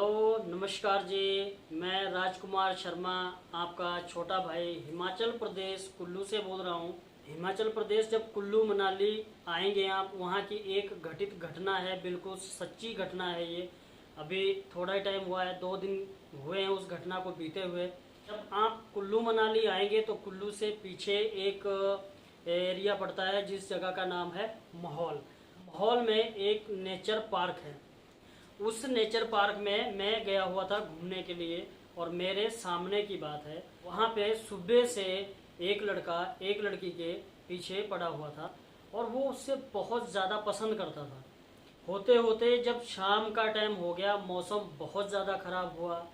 Hello नमस्कार जी। मैं राजकुमार शर्मा, आपका छोटा भाई हिमाचल प्रदेश कुल्लू से बोल रहा हूँ। हिमाचल प्रदेश जब कुल्लू मनाली आएंगे आप, वहाँ की एक घटित घटना है, बिल्कुल सच्ची घटना है ये। अभी थोड़ा ही टाइम हुआ है, 2 दिन हुए हैं उस घटना को बीते हुए। जब आप कुल्लू मनाली आएंगे तो कुल्लू से पीछे एक एरिया पड़ता है जिस जगह का नाम है माहौल। माहौल में एक नेचर पार्क है। उस नेचर पार्क में मैं गया हुआ था घूमने के लिए, और मेरे सामने की बात है, वहाँ पे सुबह से एक लड़का एक लड़की के पीछे पड़ा हुआ था और वो उससे बहुत ज़्यादा पसंद करता था। होते होते जब शाम का टाइम हो गया, मौसम बहुत ज़्यादा ख़राब हुआ।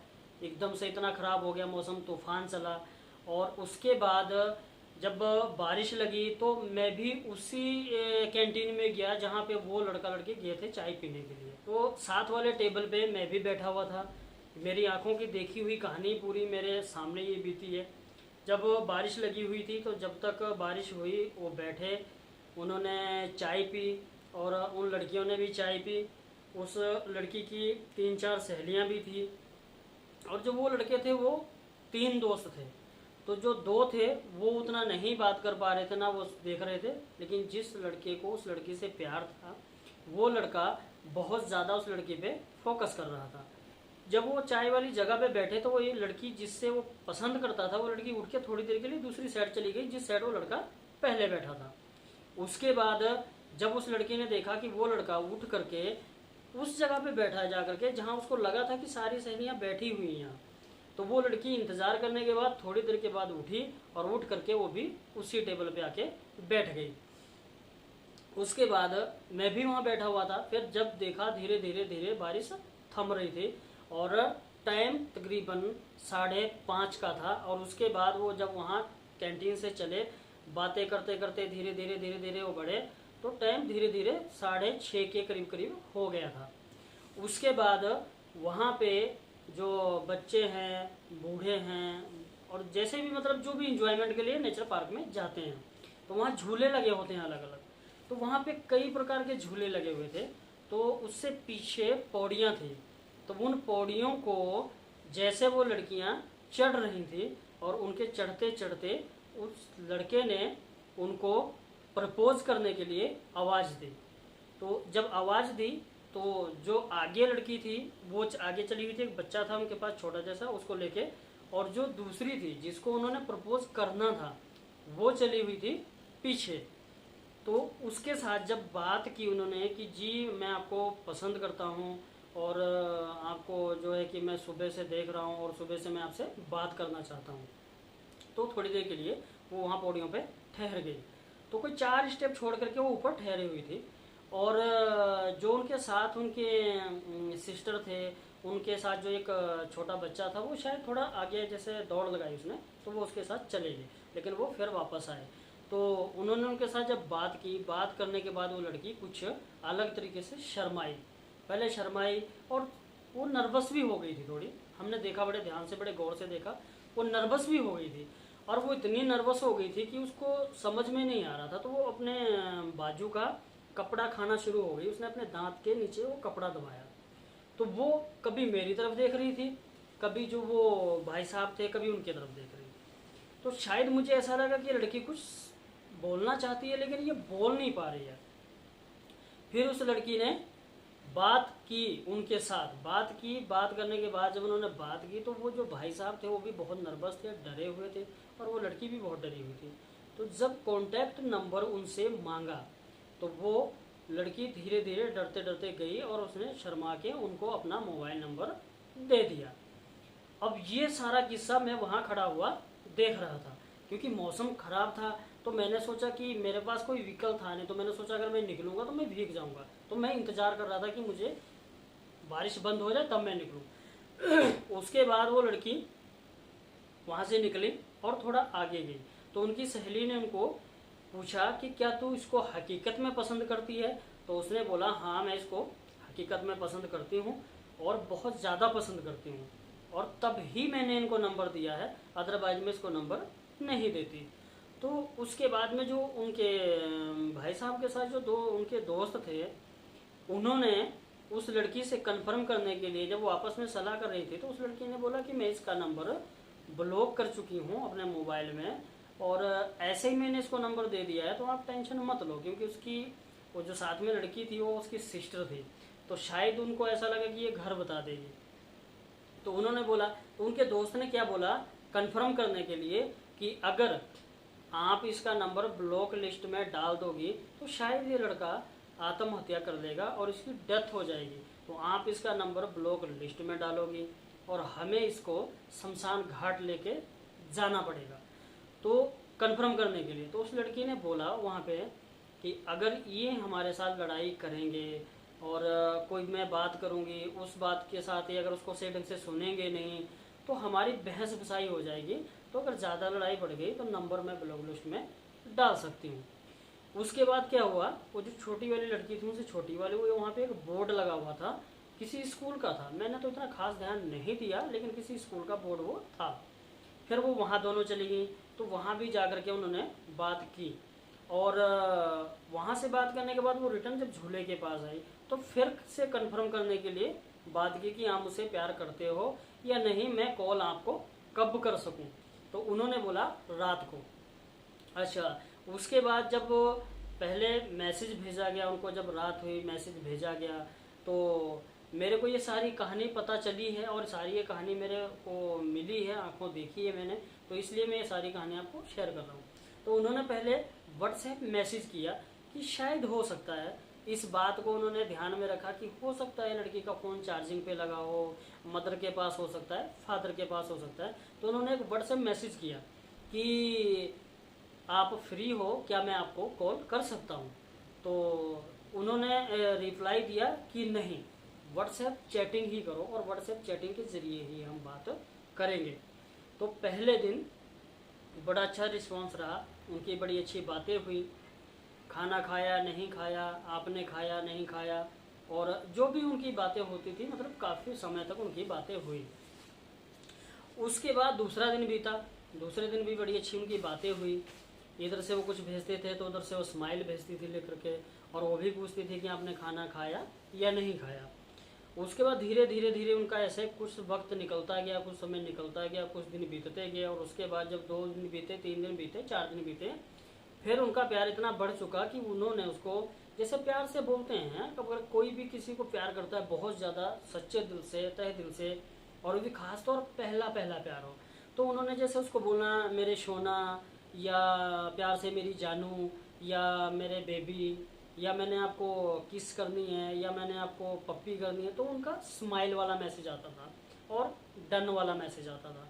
एकदम से इतना ख़राब हो गया मौसम, तूफान चला। और उसके बाद जब बारिश लगी तो मैं भी उसी कैंटीन में गया जहाँ पे वो लड़का लड़की गए थे चाय पीने के लिए। तो साथ वाले टेबल पे मैं भी बैठा हुआ था। मेरी आंखों की देखी हुई कहानी पूरी मेरे सामने ये बीती है। जब बारिश लगी हुई थी तो जब तक बारिश हुई वो बैठे, उन्होंने चाय पी और उन लड़कियों ने भी चाय पी। उस लड़की की 3-4 सहेलियाँ भी थी, और जो वो लड़के थे वो 3 दोस्त थे। तो जो 2 थे वो उतना नहीं बात कर पा रहे थे, ना वो देख रहे थे। लेकिन जिस लड़के को उस लड़की से प्यार था, वो लड़का बहुत ज़्यादा उस लड़की पे फोकस कर रहा था। जब वो चाय वाली जगह पे बैठे तो वो ये लड़की जिससे वो पसंद करता था, वो लड़की उठ के थोड़ी देर के लिए दूसरी साइड चली गई जिस साइड वो लड़का पहले बैठा था। उसके बाद जब उस लड़की ने देखा कि वो लड़का उठ करके उस जगह पे बैठा है जा करके जहाँ उसको लगा था कि सारी सहेलियाँ बैठी हुई हैं यहाँ, तो वो लड़की इंतज़ार करने के बाद थोड़ी देर के बाद उठी और उठ करके वो भी उसी टेबल पे आके बैठ गई। उसके बाद मैं भी वहाँ बैठा हुआ था। फिर जब देखा धीरे धीरे धीरे बारिश थम रही थी और टाइम तकरीबन 5:30 का था। और उसके बाद वो जब वहाँ कैंटीन से चले, बातें करते करते धीरे धीरे धीरे धीरे वो बढ़े, तो टाइम धीरे धीरे 6:30 के करीब करीब हो गया था। उसके बाद वहाँ पे जो बच्चे हैं, बूढ़े हैं, और जैसे भी मतलब जो भी इंजॉयमेंट के लिए नेचर पार्क में जाते हैं, तो वहाँ झूले लगे होते हैं अलग अलग। तो वहाँ पे कई प्रकार के झूले लगे हुए थे। तो उससे पीछे पौड़ियाँ थी। तो उन पौड़ियों को जैसे वो लड़कियाँ चढ़ रही थी, और उनके चढ़ते चढ़ते उस लड़के ने उनको प्रपोज करने के लिए आवाज़ दी। तो जब आवाज़ दी तो जो आगे लड़की थी वो आगे चली हुई थी, एक बच्चा था उनके पास छोटा जैसा, उसको लेके। और जो दूसरी थी जिसको उन्होंने प्रपोज करना था वो चली हुई थी पीछे। तो उसके साथ जब बात की उन्होंने कि जी मैं आपको पसंद करता हूँ, और आपको जो है कि मैं सुबह से देख रहा हूँ और सुबह से मैं आपसे बात करना चाहता हूँ, तो थोड़ी देर के लिए वो वहाँ पौड़ियों पे ठहर गई। तो कोई 4 स्टेप छोड़ करके वो ऊपर ठहरी हुई थी। और जो उनके साथ उनके सिस्टर थे, उनके साथ जो एक छोटा बच्चा था, वो शायद थोड़ा आगे जैसे दौड़ लगाई उसने, तो वो उसके साथ चले गए। लेकिन वो फिर वापस आए। तो उन्होंने उनके साथ जब बात की, बात करने के बाद वो लड़की कुछ अलग तरीके से शर्माई। पहले शर्माई और वो नर्वस भी हो गई थी थोड़ी। हमने देखा, बड़े ध्यान से बड़े गौर से देखा, वो नर्वस भी हो गई थी। और वो इतनी नर्वस हो गई थी कि उसको समझ में नहीं आ रहा था। तो वो अपने बाजू का कपड़ा खाना शुरू हो गई। उसने अपने दांत के नीचे वो कपड़ा दबाया। तो वो कभी मेरी तरफ देख रही थी, कभी जो वो भाई साहब थे कभी उनकी तरफ देख रही थी। तो शायद मुझे ऐसा लगा कि लड़की कुछ बोलना चाहती है लेकिन ये बोल नहीं पा रही है। फिर उस लड़की ने बात की उनके साथ, बात की। बात करने के बाद जब उन्होंने बात की तो वो जो भाई साहब थे वो भी बहुत नर्वस थे, डरे हुए थे, और वो लड़की भी बहुत डरी हुई थी। तो जब कॉन्टैक्ट नंबर उनसे मांगा तो वो लड़की धीरे धीरे डरते डरते गई और उसने शर्मा के उनको अपना मोबाइल नंबर दे दिया। अब ये सारा किस्सा मैं वहाँ खड़ा हुआ देख रहा था, क्योंकि मौसम ख़राब था। तो मैंने सोचा कि मेरे पास कोई व्हीकल था नहीं, तो मैंने सोचा अगर मैं निकलूँगा तो मैं भीग जाऊँगा। तो मैं इंतज़ार कर रहा था कि मुझे बारिश बंद हो जाए तब मैं निकलूँ। उसके बाद वो लड़की वहाँ से निकली और थोड़ा आगे गई। तो उनकी सहेली ने उनको पूछा कि क्या तू इसको हकीकत में पसंद करती है? तो उसने बोला हाँ मैं इसको हकीकत में पसंद करती हूँ, और बहुत ज़्यादा पसंद करती हूँ, और तब ही मैंने इनको नंबर दिया है, अदरवाइज मैं इसको नंबर नहीं देती। तो उसके बाद में जो उनके भाई साहब के साथ जो उनके दोस्त थे, उन्होंने उस लड़की से कंफर्म करने के लिए जब वो आपस में सलाह कर रही थी तो उस लड़की ने बोला कि मैं इसका नंबर ब्लॉक कर चुकी हूँ अपने मोबाइल में, और ऐसे ही मैंने इसको नंबर दे दिया है, तो आप टेंशन मत लो, क्योंकि उसकी वो जो साथ में लड़की थी वो उसकी सिस्टर थी, तो शायद उनको ऐसा लगा कि ये घर बता देगी। तो उन्होंने बोला, तो उनके दोस्त ने क्या बोला कंफर्म करने के लिए कि अगर आप इसका नंबर ब्लॉक लिस्ट में डाल दोगी तो शायद ये लड़का आत्महत्या कर लेगा और इसकी डेथ हो जाएगी, तो आप इसका नंबर ब्लॉक लिस्ट में डालोगी और हमें इसको शमशान घाट लेके जाना पड़ेगा, तो कंफर्म करने के लिए। तो उस लड़की ने बोला वहाँ पे कि अगर ये हमारे साथ लड़ाई करेंगे और कोई मैं बात करूँगी उस बात के साथ ही अगर उसको सही ढंग से सुनेंगे नहीं तो हमारी बहस बसाई हो जाएगी, तो अगर ज़्यादा लड़ाई बढ़ गई तो नंबर मैं ब्लॉक लिस्ट में डाल सकती हूँ। उसके बाद क्या हुआ, वो जो छोटी वाली लड़की थी उनसे छोटी वाली, वो वहाँ पे एक बोर्ड लगा हुआ था, किसी स्कूल का था, मैंने तो इतना खास ध्यान नहीं दिया, लेकिन किसी स्कूल का बोर्ड वो था। फिर वो वहाँ दोनों चली गई, तो वहाँ भी जा करके उन्होंने बात की, और वहाँ से बात करने के बाद वो रिटर्न जब झूले के पास आई तो फिर से कंफर्म करने के लिए बात की कि आप मुझसे प्यार करते हो या नहीं, मैं कॉल आपको कब कर सकूं। तो उन्होंने बोला रात को। अच्छा, उसके बाद जब पहले मैसेज भेजा गया उनको, जब रात हुई मैसेज भेजा गया, तो मेरे को ये सारी कहानी पता चली है और सारी ये कहानी मेरे को मिली है, आंखों देखी है मैंने, तो इसलिए मैं ये सारी कहानी आपको शेयर कर रहा हूँ। तो उन्होंने पहले व्हाट्सएप मैसेज किया कि शायद हो सकता है, इस बात को उन्होंने ध्यान में रखा कि हो सकता है लड़की का फ़ोन चार्जिंग पे लगा हो, मदर के पास हो सकता है, फादर के पास हो सकता है, तो उन्होंने एक व्हाट्सएप मैसेज किया कि आप फ्री हो क्या, मैं आपको कॉल कर सकता हूँ। तो उन्होंने रिप्लाई दिया कि नहीं, व्हाट्सएप चैटिंग ही करो और व्हाट्सएप चैटिंग के ज़रिए ही हम बात करेंगे। तो पहले दिन बड़ा अच्छा रिस्पांस रहा, उनकी बड़ी अच्छी बातें हुई, खाना खाया नहीं खाया, आपने खाया नहीं खाया, और जो भी उनकी बातें होती थी मतलब काफ़ी समय तक उनकी बातें हुई। उसके बाद दूसरा दिन बीता, दूसरे दिन भी बड़ी अच्छी उनकी बातें हुई, इधर से वो कुछ भेजते थे तो उधर से वो स्माइल भेजती थी लेकर के, और वो भी पूछती थी कि आपने खाना खाया या नहीं खाया। उसके बाद धीरे धीरे धीरे उनका ऐसे कुछ वक्त निकलता गया, कुछ समय निकलता गया, कुछ दिन बीतते गए, और उसके बाद जब 2 दिन बीते, 3 दिन बीते, 4 दिन बीते, फिर उनका प्यार इतना बढ़ चुका कि उन्होंने उसको जैसे प्यार से बोलते हैं, अगर कोई भी किसी को प्यार करता है बहुत ज़्यादा सच्चे दिल से, तहे दिल से, और भी खास तौर पहला प्यार हो, तो उन्होंने जैसे उसको बोलना मेरे सोना, या प्यार से मेरी जानू, या मेरे बेबी, या मैंने आपको किस करनी है, या मैंने आपको पप्पी करनी है, तो उनका स्माइल वाला मैसेज आता था और डन वाला मैसेज आता था।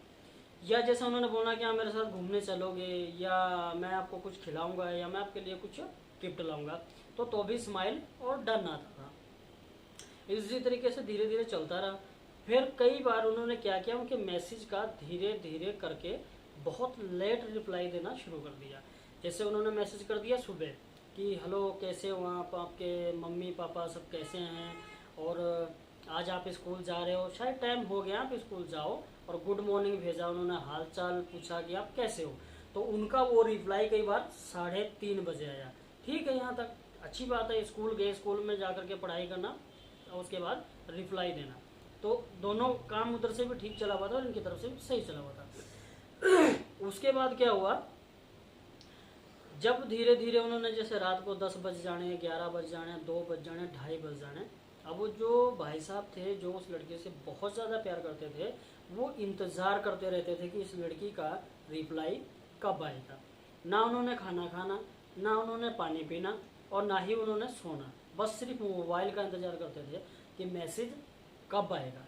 या जैसे उन्होंने बोला कि आप मेरे साथ घूमने चलोगे, या मैं आपको कुछ खिलाऊंगा, या मैं आपके लिए कुछ गिफ्ट लाऊंगा, तो भी स्माइल और डन आता था। इसी तरीके से धीरे धीरे चलता रहा। फिर कई बार उन्होंने क्या किया, उनके मैसेज का धीरे धीरे करके बहुत लेट रिप्लाई देना शुरू कर दिया। जैसे उन्होंने मैसेज कर दिया सुबह कि हेलो कैसे हो आप, आपके मम्मी पापा सब कैसे हैं, और आज आप स्कूल जा रहे हो, शायद टाइम हो गया आप स्कूल जाओ, और गुड मॉर्निंग भेजा, उन्होंने हाल चाल पूछा कि आप कैसे हो। तो उनका वो रिप्लाई कई बार 3:30 बजे आया। ठीक है, यहाँ तक अच्छी बात है, स्कूल गए, स्कूल में जा करके पढ़ाई करना और उसके बाद रिप्लाई देना, तो दोनों काम उधर से भी ठीक चला हुआ था और इनकी तरफ से भी सही चला हुआ था। उसके बाद क्या हुआ, जब धीरे धीरे उन्होंने जैसे रात को 10 बज जाने, 11 बज जाने, 2 बज जाने, 2:30 बज जाने, अब वो जो भाई साहब थे जो उस लड़के से बहुत ज़्यादा प्यार करते थे, वो इंतज़ार करते रहते थे कि इस लड़की का रिप्लाई कब आएगा। ना उन्होंने खाना खाना, ना उन्होंने पानी पीना, और ना ही उन्होंने सोना, बस सिर्फ मोबाइल का इंतज़ार करते थे कि मैसेज कब आएगा।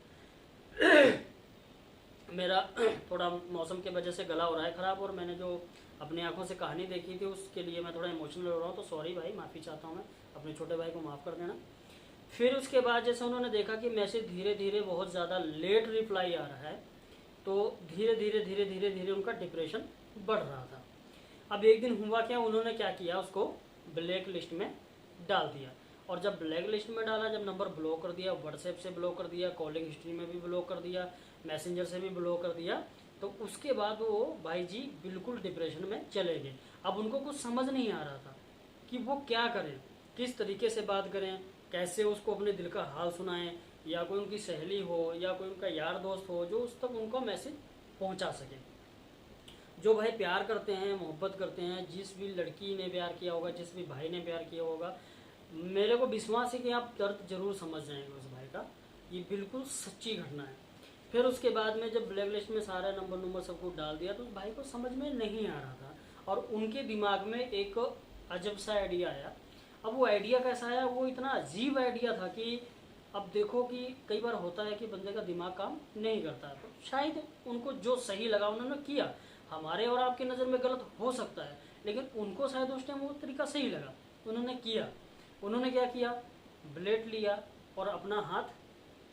मेरा थोड़ा मौसम की वजह से गला हो रहा है ख़राब, और मैंने जो अपनी आंखों से कहानी देखी थी उसके लिए मैं थोड़ा इमोशनल हो रहा हूँ, तो सॉरी भाई, माफ़ी चाहता हूँ, मैं अपने छोटे भाई को माफ़ कर देना। फिर उसके बाद जैसे उन्होंने देखा कि मैसेज धीरे धीरे बहुत ज़्यादा लेट रिप्लाई आ रहा है, तो धीरे धीरे धीरे धीरे धीरे उनका डिप्रेशन बढ़ रहा था। अब एक दिन हुआ क्या, उन्होंने क्या किया, उसको ब्लैक लिस्ट में डाल दिया, और जब ब्लैक लिस्ट में डाला, जब नंबर ब्लॉक कर दिया, व्हाट्सएप से ब्लॉक कर दिया, कॉलिंग हिस्ट्री में भी ब्लॉक कर दिया, मैसेंजर से भी ब्लॉक कर दिया, तो उसके बाद वो भाई जी बिल्कुल डिप्रेशन में चले गए। अब उनको कुछ समझ नहीं आ रहा था कि वो क्या करें, किस तरीके से बात करें, कैसे उसको अपने दिल का हाल सुनाएं, या कोई उनकी सहेली हो या कोई उनका यार दोस्त हो जो उस तक उनको मैसेज पहुंचा सके। जो भाई प्यार करते हैं, मोहब्बत करते हैं, जिस भी लड़की ने प्यार किया होगा, जिस भी भाई ने प्यार किया होगा, मेरे को विश्वास है कि आप दर्द जरूर समझ जाएंगे उस भाई का। ये बिल्कुल सच्ची घटना है। फिर उसके बाद में जब ब्लैक लिस्ट में सारा नंबर सब कुछ डाल दिया तो उस भाई को समझ में नहीं आ रहा था, और उनके दिमाग में एक अजब सा आइडिया आया। अब वो आइडिया कैसा आया, वो इतना अजीब आइडिया था कि अब देखो कि कई बार होता है कि बंदे का दिमाग काम नहीं करता, तो शायद उनको जो सही लगा उन्होंने किया। हमारे और आपकी नज़र में गलत हो सकता है, लेकिन उनको शायद उस टाइम वो तरीका सही लगा, उन्होंने किया। उन्होंने क्या किया, ब्लेड लिया और अपना हाथ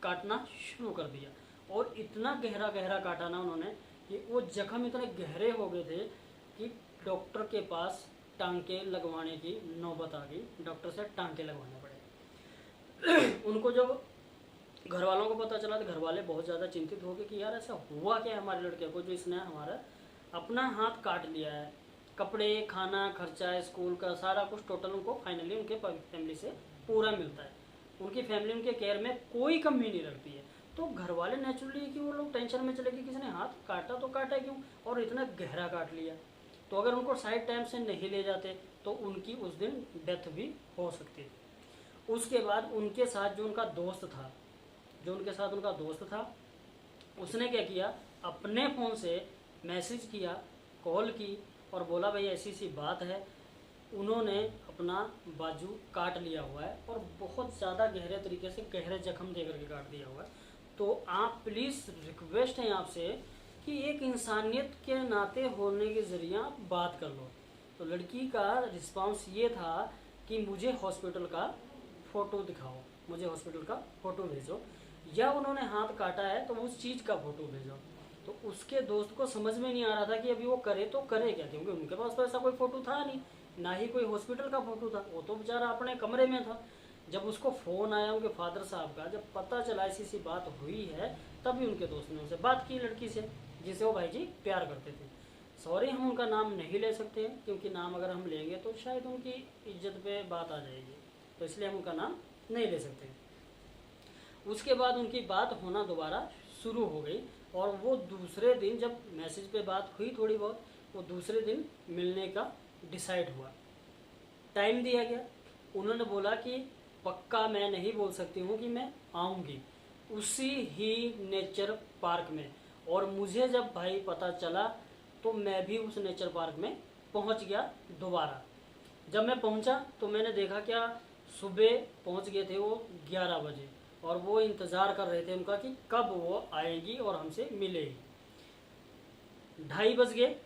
काटना शुरू कर दिया, और इतना गहरा गहरा काटा ना उन्होंने कि वो जख्म इतने गहरे हो गए थे कि डॉक्टर के पास टांके लगवाने की नौबत आ गई, डॉक्टर से टांके लगवाने पड़े। उनको जब घर वालों को पता चला तो घर वाले बहुत ज़्यादा चिंतित हो गए कि यार ऐसा हुआ क्या है हमारे लड़के को जो इसने हमारा अपना हाथ काट लिया है। कपड़े, खाना, खर्चा, स्कूल का सारा कुछ टोटल उनको फाइनली उनके फैमिली से पूरा मिलता है। उनकी फैमिली उनके केयर में कोई कमी नहीं रखती है। तो घर वाले नेचुरली कि वो लोग टेंशन में चले कि किसी ने हाथ काटा तो काटा क्यों, और इतना गहरा काट लिया। तो अगर उनको साइड टाइम से नहीं ले जाते तो उनकी उस दिन डेथ भी हो सकती थी। उसके बाद उनके साथ जो उनका दोस्त था, उसने क्या किया, अपने फ़ोन से मैसेज किया, कॉल की और बोला भाई ऐसी सी बात है, उन्होंने अपना बाजू काट लिया हुआ है और बहुत ज़्यादा गहरे तरीके से गहरे जख्म दे करके काट दिया हुआ है। तो आप प्लीज़ रिक्वेस्ट है आपसे कि एक इंसानियत के नाते होने के ज़रिए आप बात कर लो। तो लड़की का रिस्पांस ये था कि मुझे हॉस्पिटल का फ़ोटो दिखाओ, मुझे हॉस्पिटल का फ़ोटो भेजो, या उन्होंने हाथ काटा है तो उस चीज़ का फ़ोटो भेजो। तो उसके दोस्त को समझ में नहीं आ रहा था कि अभी वो करे तो करे क्या, क्योंकि उनके पास तो ऐसा कोई फ़ोटो था नहीं, ना ही कोई हॉस्पिटल का फ़ोटो था, वो तो बेचारा अपने कमरे में था। जब उसको फ़ोन आया उनके फादर साहब का, जब पता चला ऐसी सी बात हुई है, तभी उनके दोस्त ने उनसे बात की, लड़की से जिसे वो भाई जी प्यार करते थे। सॉरी हम उनका नाम नहीं ले सकते हैं, क्योंकि नाम अगर हम लेंगे तो शायद उनकी इज्जत पे बात आ जाएगी, तो इसलिए हम उनका नाम नहीं ले सकते। उसके बाद उनकी बात होना दोबारा शुरू हो गई, और वो दूसरे दिन जब मैसेज पे बात हुई थोड़ी बहुत, वो दूसरे दिन मिलने का डिसाइड हुआ। टाइम दिया गया, उन्होंने बोला कि पक्का मैं नहीं बोल सकती हूँ कि मैं आऊँगी, उसी ही नेचर पार्क में। और मुझे जब भाई पता चला तो मैं भी उस नेचर पार्क में पहुँच गया दोबारा। जब मैं पहुँचा तो मैंने देखा क्या, सुबह पहुँच गए थे वो 11 बजे, और वो इंतज़ार कर रहे थे उनका कि कब वो आएगी और हमसे मिलेगी। 2:30 बज गए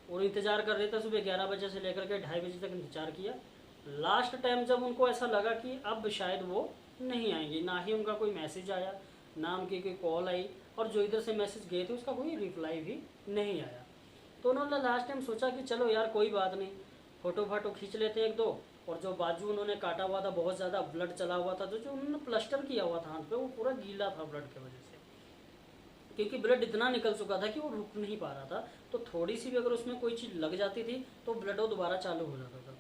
और इंतज़ार कर रहे थे, सुबह 11 बजे से लेकर के 2:30 बजे तक इंतज़ार किया। लास्ट टाइम जब उनको ऐसा लगा कि अब शायद वो नहीं आएंगी, ना ही उनका कोई मैसेज आया, ना उनकी कोई कॉल आई, और जो इधर से मैसेज गए थे उसका कोई रिप्लाई भी नहीं आया। तो उन्होंने लास्ट टाइम सोचा कि चलो यार कोई बात नहीं, फ़ोटो फाटो खींच लेते हैं एक दो। और जो बाजू उन्होंने काटा हुआ था, बहुत ज़्यादा ब्लड चला हुआ था, तो जो उन्होंने प्लास्टर किया हुआ था हाथ पे, वो पूरा गीला था ब्लड की वजह से, क्योंकि ब्लड इतना निकल चुका था कि वो रुक नहीं पा रहा था। तो थोड़ी सी भी अगर उसमें कोई चीज़ लग जाती थी तो ब्लड वो दोबारा चालू हो जाता था।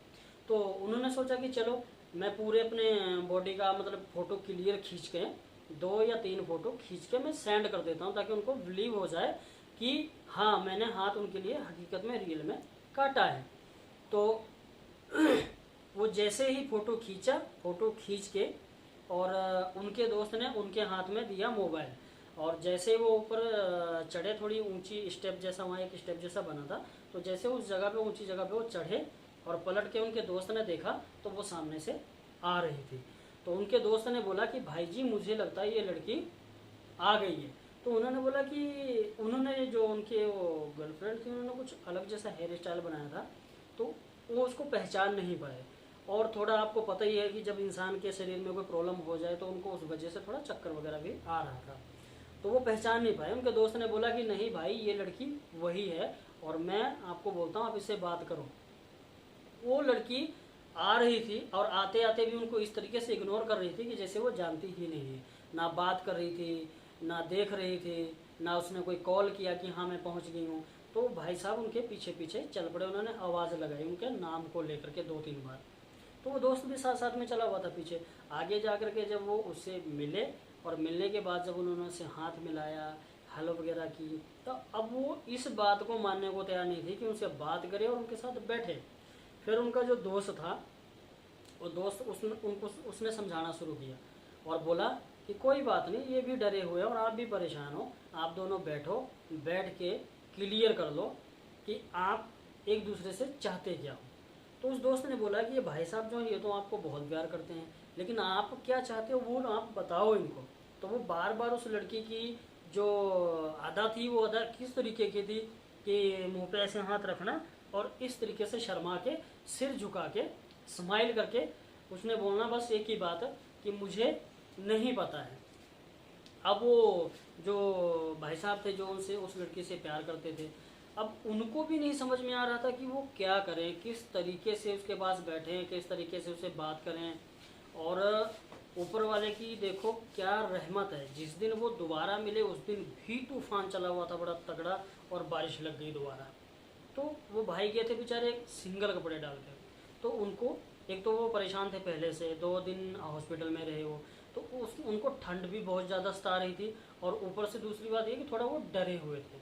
तो उन्होंने सोचा कि चलो मैं पूरे अपने बॉडी का मतलब फ़ोटो क्लियर खींच के 2 या 3 फ़ोटो खींच के मैं सेंड कर देता हूँ, ताकि उनको बिलीव हो जाए कि हाँ मैंने हाथ उनके लिए हकीकत में रियल में काटा है। तो वो जैसे ही फ़ोटो खींचा, फ़ोटो खींच के और उनके दोस्त ने उनके हाथ में दिया मोबाइल, और जैसे वो ऊपर चढ़े, थोड़ी ऊंची स्टेप जैसा, वहाँ एक स्टेप जैसा बना था, तो जैसे उस जगह पे ऊंची जगह पे वो चढ़े और पलट के उनके दोस्त ने देखा तो वो सामने से आ रही थी। तो उनके दोस्त ने बोला कि भाई जी मुझे लगता है ये लड़की आ गई है। तो उन्होंने बोला कि उन्होंने जो उनके वो गर्लफ्रेंड थी, उन्होंने कुछ अलग जैसा हेयर स्टाइल बनाया था, तो वो उसको पहचान नहीं पाए। और थोड़ा आपको पता ही है कि जब इंसान के शरीर में कोई प्रॉब्लम हो जाए तो उनको उस वजह से थोड़ा चक्कर वगैरह भी आ रहा था, तो वो पहचान नहीं पाए। उनके दोस्त ने बोला कि नहीं भाई ये लड़की वही है, और मैं आपको बोलता हूँ आप इससे बात करो। वो लड़की आ रही थी और आते आते भी उनको इस तरीके से इग्नोर कर रही थी कि जैसे वो जानती ही नहीं है, ना बात कर रही थी, ना देख रही थी, ना उसने कोई कॉल किया कि हाँ मैं पहुँच गई हूँ। तो भाई साहब उनके पीछे पीछे चल पड़े, उन्होंने आवाज़ लगाई उनके नाम को लेकर के 2-3 बार। तो वो दोस्त भी साथ साथ में चला हुआ था पीछे। आगे जा कर के जब वो उससे मिले और मिलने के बाद जब उन्होंने उससे हाथ मिलाया, हेलो वगैरह की, तो अब वो इस बात को मानने को तैयार नहीं थी कि उनसे बात करे और उनके साथ बैठे। फिर उनका जो दोस्त था, वो दोस्त उसने समझाना शुरू किया और बोला कि कोई बात नहीं, ये भी डरे हुए हैं और आप भी परेशान हो, आप दोनों बैठो, बैठ के क्लियर कर लो कि आप एक दूसरे से चाहते क्या हो। तो उस दोस्त ने बोला कि ये भाई साहब जो हैं ये तो आपको बहुत प्यार करते हैं, लेकिन आप क्या चाहते हो वो आप बताओ इनको। तो वो बार बार उस लड़की की जो अदा थी वो अदा किस तरीके की थी कि मुंह पे ऐसे हाथ रखना और इस तरीके से शर्मा के सिर झुका के स्माइल करके उसने बोलना बस एक ही बात है कि मुझे नहीं पता है। अब वो जो भाई साहब थे जो उनसे उस लड़की से प्यार करते थे, अब उनको भी नहीं समझ में आ रहा था कि वो क्या करें, किस तरीके से उसके पास बैठें, किस तरीके से उससे बात करें। और ऊपर वाले की देखो क्या रहमत है, जिस दिन वो दोबारा मिले उस दिन भी तूफान चला हुआ था बड़ा तगड़ा और बारिश लग गई दोबारा। तो वो भाई गए थे बेचारे सिंगल कपड़े डाल के, तो उनको एक तो वो परेशान थे पहले से, 2 दिन हॉस्पिटल में रहे वो, तो उनको ठंड भी बहुत ज़्यादा सता रही थी और ऊपर से दूसरी बात ये कि थोड़ा वो डरे हुए थे।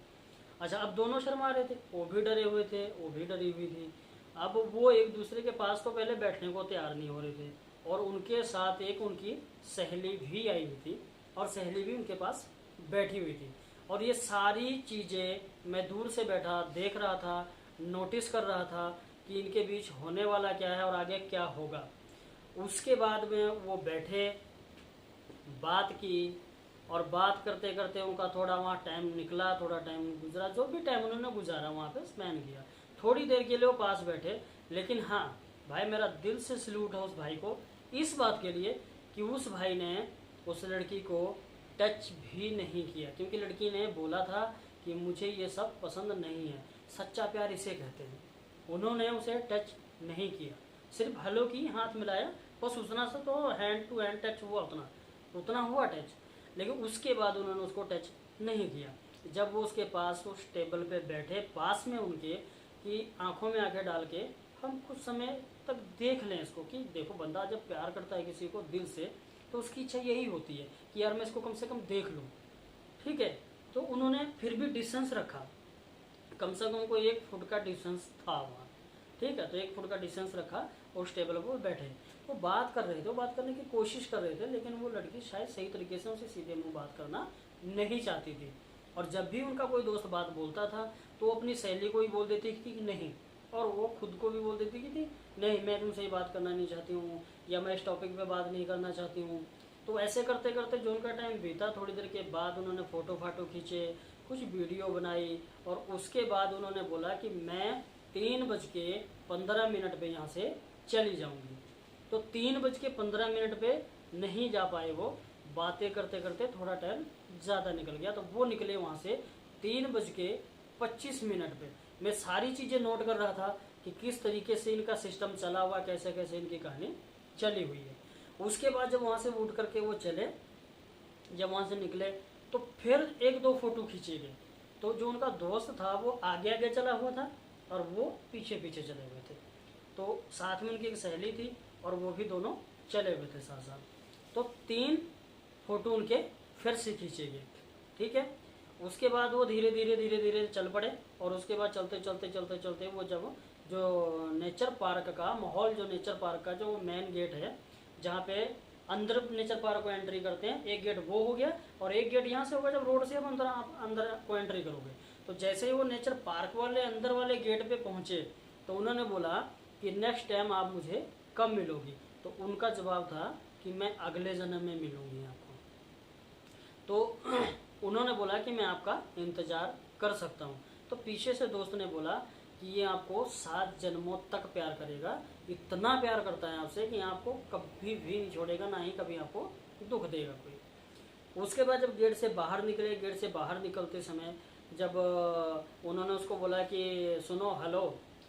अच्छा, अब दोनों शर्मा रहे थे, वो भी डरे हुए थे, वो भी डरी हुई थी। अब वो एक दूसरे के पास तो पहले बैठने को तैयार नहीं हो रहे थे और उनके साथ एक उनकी सहेली भी आई हुई थी और सहेली भी उनके पास बैठी हुई थी। और ये सारी चीज़ें मैं दूर से बैठा देख रहा था, नोटिस कर रहा था कि इनके बीच होने वाला क्या है और आगे क्या होगा। उसके बाद में वो बैठे, बात की और बात करते करते उनका थोड़ा वहाँ टाइम निकला, थोड़ा टाइम गुजरा, जो भी टाइम उन्होंने गुजारा वहाँ पे स्पेंड किया। थोड़ी देर के लिए वो पास बैठे, लेकिन हाँ भाई मेरा दिल से सल्यूट है उस भाई को इस बात के लिए कि उस भाई ने उस लड़की को टच भी नहीं किया, क्योंकि लड़की ने बोला था कि मुझे ये सब पसंद नहीं है, सच्चा प्यार इसे कहते हैं। उन्होंने उसे टच नहीं किया, सिर्फ हेलो की, हाथ मिलाया, बस उतना सा, तो हैंड टू हैंड टच हुआ, उतना हुआ टच, लेकिन उसके बाद उन्होंने उसको टच नहीं किया। जब वो उसके पास उस टेबल पे बैठे पास में उनके, कि आंखों में आंखें डाल के हम कुछ समय तक देख लें इसको, कि देखो बंदा जब प्यार करता है किसी को दिल से तो उसकी इच्छा यही होती है कि यार मैं इसको कम से कम देख लूँ, ठीक है। तो उन्होंने फिर भी डिस्टेंस रखा, कम से कम कोई 1 फुट का डिस्टेंस था वहाँ, ठीक है। तो 1 फुट का डिस्टेंस रखा और उस टेबल पर बैठे, वो बात कर रहे थे, वो बात करने की कोशिश कर रहे थे, लेकिन वो लड़की शायद सही तरीके से उनसे सीधे मुंह बात करना नहीं चाहती थी। और जब भी उनका कोई दोस्त बात बोलता था तो वो अपनी सहेली को ही बोल देती थी कि नहीं, और वो खुद को भी बोल देती कि नहीं मैं तुमसे ही बात करना नहीं चाहती हूँ, या मैं इस टॉपिक पे बात नहीं करना चाहती हूँ। तो ऐसे करते करते जो उनका टाइम बीता, थोड़ी देर के बाद उन्होंने फ़ोटो फाटो खींचे, कुछ वीडियो बनाई और उसके बाद उन्होंने बोला कि मैं 3:15 पे यहाँ से चली जाऊँगी। तो 3:15 पे नहीं जा पाए वो, बातें करते करते थोड़ा टाइम ज़्यादा निकल गया, तो वो निकले वहाँ से 3:25 पे। मैं सारी चीज़ें नोट कर रहा था कि किस तरीके से इनका सिस्टम चला हुआ, कैसे कैसे इनकी कहानी चली हुई है। उसके बाद जब वहाँ से उठ करके वो चले, जब वहाँ से निकले तो फिर 1-2 फोटो खींचे गए। तो जो उनका दोस्त था वो आगे आगे चला हुआ था और वो पीछे पीछे चले हुए थे। तो साथ में उनकी एक सहेली थी और वो भी दोनों चले हुए थे साथ साथ। तो 3 फोटो उनके फिर से खींचे गए, ठीक है। उसके बाद वो धीरे धीरे चल पड़े और उसके बाद चलते चलते वो जब जो नेचर पार्क का माहौल, जो नेचर पार्क का जो मेन गेट है जहाँ पे अंदर नेचर पार्क को एंट्री करते हैं, एक गेट वो हो गया और एक गेट यहाँ से होगा जब रोड से हम अंदर को एंट्री करोगे। तो जैसे ही वो नेचर पार्क वाले अंदर वाले गेट पे पहुँचे तो उन्होंने बोला कि नेक्स्ट टाइम आप मुझे कब मिलोगी। तो उनका जवाब था कि मैं अगले जन्म में मिलूँगी आपको। तो उन्होंने बोला कि मैं आपका इंतज़ार कर सकता हूँ। तो पीछे से दोस्त ने बोला कि ये आपको 7 जन्मों तक प्यार करेगा, इतना प्यार करता है आपसे कि आपको कभी भी नहीं छोड़ेगा, ना ही कभी आपको दुख देगा कोई। उसके बाद जब गेट से बाहर निकले, गेट से बाहर निकलते समय जब उन्होंने उसको बोला कि सुनो हेलो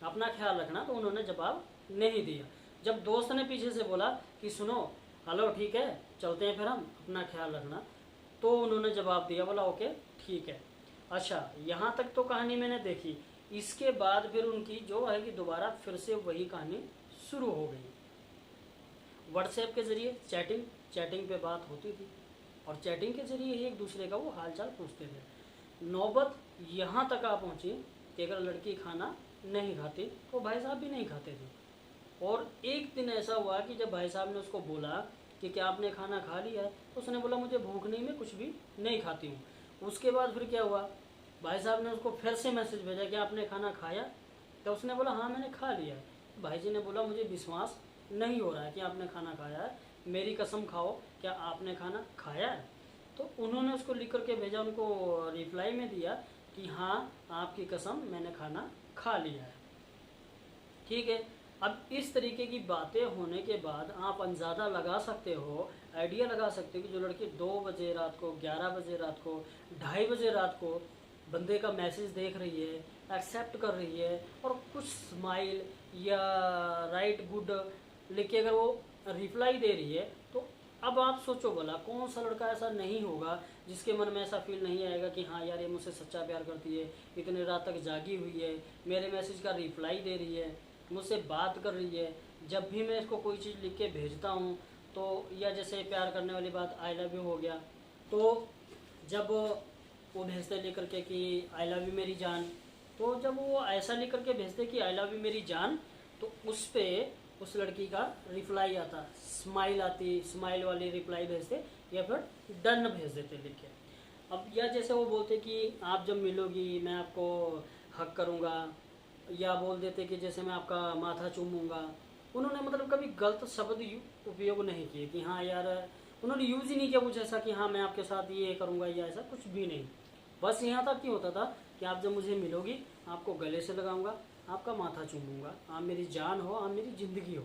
अपना ख्याल रखना, तो उन्होंने जवाब नहीं दिया। जब दोस्त ने पीछे से बोला कि सुनो हेलो ठीक है चलते हैं फिर हम, अपना ख्याल रखना, तो उन्होंने जवाब दिया, बोला ओके ठीक है। अच्छा, यहाँ तक तो कहानी मैंने देखी। इसके बाद फिर उनकी जो है कि दोबारा फिर से वही कहानी शुरू हो गई। व्हाट्सएप के ज़रिए चैटिंग पे बात होती थी और चैटिंग के ज़रिए ही एक दूसरे का वो हालचाल पूछते थे। नौबत यहाँ तक आ पहुँची कि अगर लड़की खाना नहीं खाती तो भाई साहब भी नहीं खाते थे। और एक दिन ऐसा हुआ कि जब भाई साहब ने उसको बोला कि क्या आपने खाना खा लिया है, तो उसने बोला मुझे भूख नहीं, मैं कुछ भी नहीं खाती हूँ। उसके बाद फिर क्या हुआ, भाई साहब ने उसको फिर से मैसेज भेजा कि आपने खाना खाया, तो उसने बोला हाँ मैंने खा लिया है। भाई जी ने बोला मुझे विश्वास नहीं हो रहा है कि आपने खाना खाया है, मेरी कसम खाओ क्या आपने खाना खाया है। तो उन्होंने उसको लिख करके भेजा, उनको रिप्लाई में दिया कि हाँ आपकी कसम मैंने खाना खा लिया है। ठीक है, अब इस तरीके की बातें होने के बाद आप अंदाज़ा लगा सकते हो, आइडिया लगा सकते हो कि जो लड़की 2 बजे रात को, 11 बजे रात को, 2:30 बजे रात को बंदे का मैसेज देख रही है, एक्सेप्ट कर रही है और कुछ स्माइल या राइट गुड लिख के अगर वो रिप्लाई दे रही है, तो अब आप सोचो भला कौन सा लड़का ऐसा नहीं होगा जिसके मन में ऐसा फील नहीं आएगा कि हाँ यार ये मुझसे सच्चा प्यार करती है, इतनी रात तक जागी हुई है, मेरे मैसेज का रिप्लाई दे रही है, मुझसे बात कर रही है। जब भी मैं इसको कोई चीज़ लिख के भेजता हूँ तो, या जैसे प्यार करने वाली बात आई लव यू हो गया, तो जब वो भेजते लिख करके कि आई लव यू मेरी जान, तो जब वो ऐसा लिख करके भेजते कि आई लव यू मेरी जान, तो उस पर उस लड़की का रिप्लाई आता, स्माइल आती, स्माइल वाली रिप्लाई भेजते या फिर डन भेज देते लिख के। अब या जैसे वो बोलते कि आप जब मिलोगी मैं आपको हक करूँगा, या बोल देते कि जैसे मैं आपका माथा चूमूंगा। उन्होंने मतलब कभी गलत शब्द उपयोग नहीं किए कि हाँ यार, उन्होंने यूज़ ही नहीं किया कुछ ऐसा कि हाँ मैं आपके साथ ये करूँगा या ऐसा कुछ भी नहीं। बस यहाँ तक क्यों होता था कि आप जब मुझे मिलोगी आपको गले से लगाऊंगा, आपका माथा चूमूंगा, आप मेरी जान हो, आप मेरी ज़िंदगी हो।